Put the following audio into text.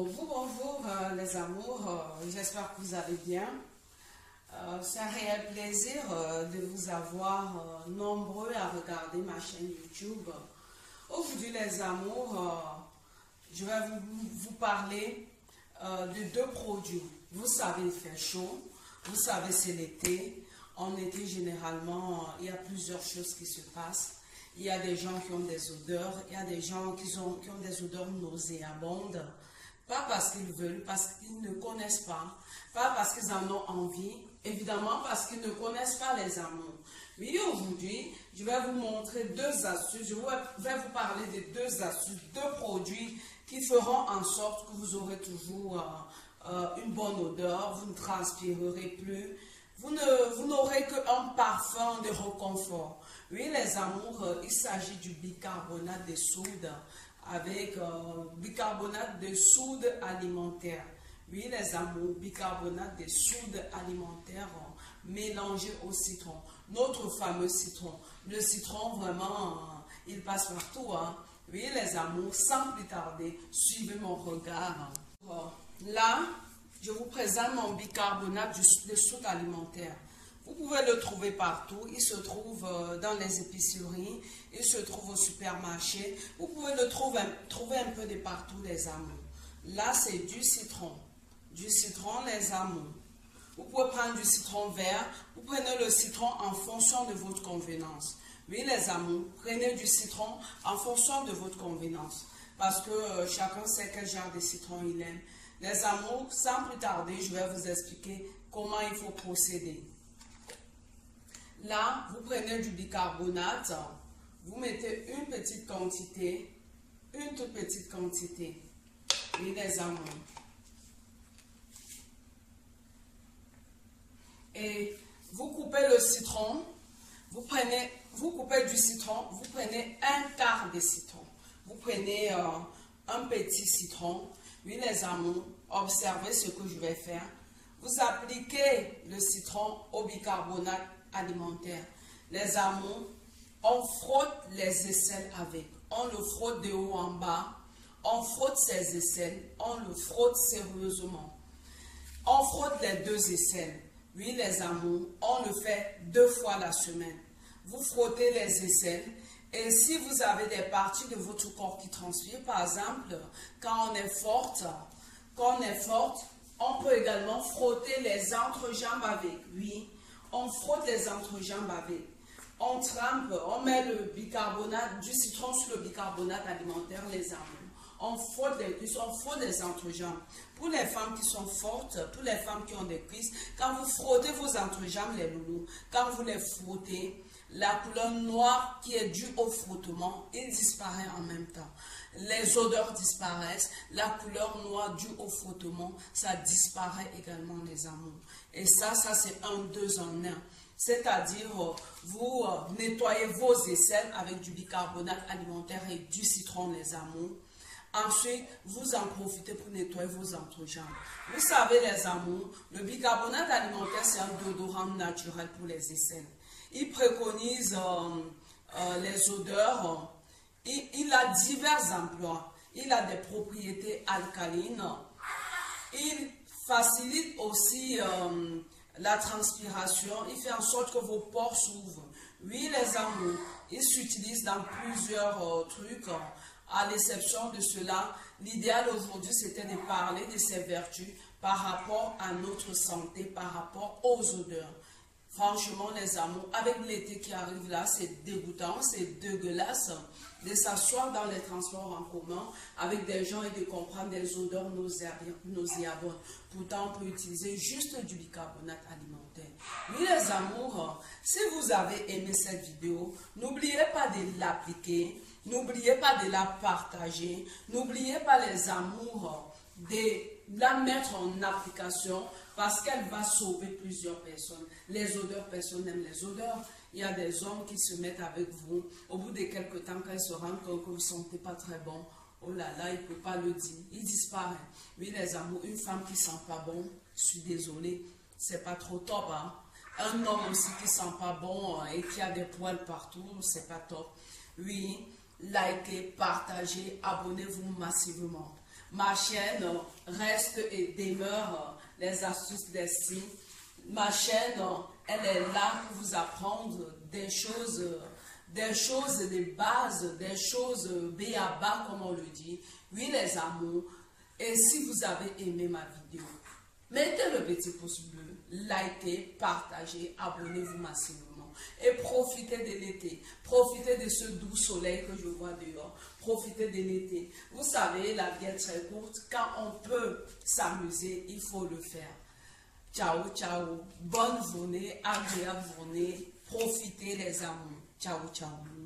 Bonjour les amours, j'espère que vous allez bien. C'est un réel plaisir de vous avoir nombreux à regarder ma chaîne YouTube. Aujourd'hui les amours, je vais vous parler de deux produits. Vous savez, il fait chaud, vous savez, c'est l'été. En été, généralement, il y a plusieurs choses qui se passent. Il y a des gens qui ont des odeurs, il y a des gens qui ont des odeurs nauséabondes. Pas parce qu'ils veulent, parce qu'ils ne connaissent pas parce qu'ils en ont envie, évidemment parce qu'ils ne connaissent pas les amours. Oui, aujourd'hui, je vais vous montrer deux astuces, je vais vous parler de deux astuces, deux produits qui feront en sorte que vous aurez toujours une bonne odeur, vous ne transpirerez plus, vous n'aurez qu'un parfum de réconfort. Oui, les amours, il s'agit du bicarbonate de soude avec bicarbonate de soude alimentaire. Oui, les amours, bicarbonate de soude alimentaire mélangé au citron. Notre fameux citron. Le citron, vraiment, il passe partout. Hein. Oui, les amours, sans plus tarder, suivez mon regard. Là, je vous présente mon bicarbonate de soude alimentaire. Vous pouvez le trouver partout, il se trouve dans les épiceries, il se trouve au supermarché. Vous pouvez le trouver un peu de partout, les amours. Là, c'est du citron les amours. Vous pouvez prendre du citron vert, vous prenez le citron en fonction de votre convenance. Oui, les amours, prenez du citron en fonction de votre convenance. Parce que chacun sait quel genre de citron il aime. Les amours, sans plus tarder, je vais vous expliquer comment il faut procéder. Là, vous prenez du bicarbonate, vous mettez une petite quantité, une toute petite quantité. Oui, les amours. Et vous coupez le citron, vous coupez du citron, vous prenez un quart de citron. Vous prenez un petit citron. Oui, les amours, observez ce que je vais faire. Vous appliquez le citron au bicarbonate alimentaire. Les amours, on frotte les aisselles avec. On le frotte de haut en bas. On frotte ses aisselles. On le frotte sérieusement. On frotte les deux aisselles. Oui, les amours, on le fait 2 fois la semaine. Vous frottez les aisselles. Et si vous avez des parties de votre corps qui transpirent, par exemple, quand on est forte, on peut également frotter les entrejambes avec. Oui, on frotte les entrejambes avec. On trempe, on met le bicarbonate, du citron sur le bicarbonate alimentaire, les amours. On frotte les entrejambes. Pour les femmes qui sont fortes, pour les femmes qui ont des cuisses, quand vous frottez vos entrejambes, les loulous, quand vous les frottez, la couleur noire qui est due au frottement, il disparaît en même temps. Les odeurs disparaissent, la couleur noire due au frottement, ça disparaît également, les amours. Et ça c'est un 2 en 1. C'est-à-dire, vous nettoyez vos aisselles avec du bicarbonate alimentaire et du citron, les amours. Ensuite, vous en profitez pour nettoyer vos entrejambes. Vous savez, les amours, le bicarbonate alimentaire, c'est un déodorant naturel pour les aisselles. Il préconise les odeurs. Il a divers emplois. Il a des propriétés alcalines. Il facilite aussi la transpiration. Il fait en sorte que vos pores s'ouvrent. Oui, les amours, il s'utilise dans plusieurs trucs. À l'exception de cela, l'idéal aujourd'hui, c'était de parler de ses vertus par rapport à notre santé, par rapport aux odeurs. Franchement, les amours, avec l'été qui arrive là, c'est dégoûtant, c'est dégueulasse de s'asseoir dans les transports en commun avec des gens et de comprendre des odeurs nauséabondes. Pourtant, on peut utiliser juste du bicarbonate alimentaire. Oui, les amours, si vous avez aimé cette vidéo, n'oubliez pas de l'appliquer. N'oubliez pas de la partager. N'oubliez pas, les amours, de la mettre en application parce qu'elle va sauver plusieurs personnes. Les odeurs, personne n'aime les odeurs. Il y a des hommes qui se mettent avec vous. Au bout de quelques temps, quand ils se rendent compte que vous ne sentez pas très bon, oh là là, il ne peut pas le dire. Il disparaît. Oui, les amours, une femme qui ne sent pas bon, je suis désolée, c'est pas trop top. Hein? Un homme aussi qui ne sent pas bon et qui a des poils partout, c'est pas top. Oui. Likez, partagez, abonnez-vous massivement. Ma chaîne reste et demeure les astuces d'estime. Ma chaîne, elle est là pour vous apprendre des choses de base, des choses b.a.-ba, comme on le dit. Oui, les amours. Et si vous avez aimé ma vidéo, mettez le petit pouce bleu, likez, partagez, abonnez-vous massivement. Et profitez de l'été. Profitez de ce doux soleil que je vois dehors. Profitez de l'été. Vous savez, la vie est très courte. Quand on peut s'amuser, il faut le faire. Ciao, ciao. Bonne journée, agréable journée. Profitez les amours. Ciao, ciao.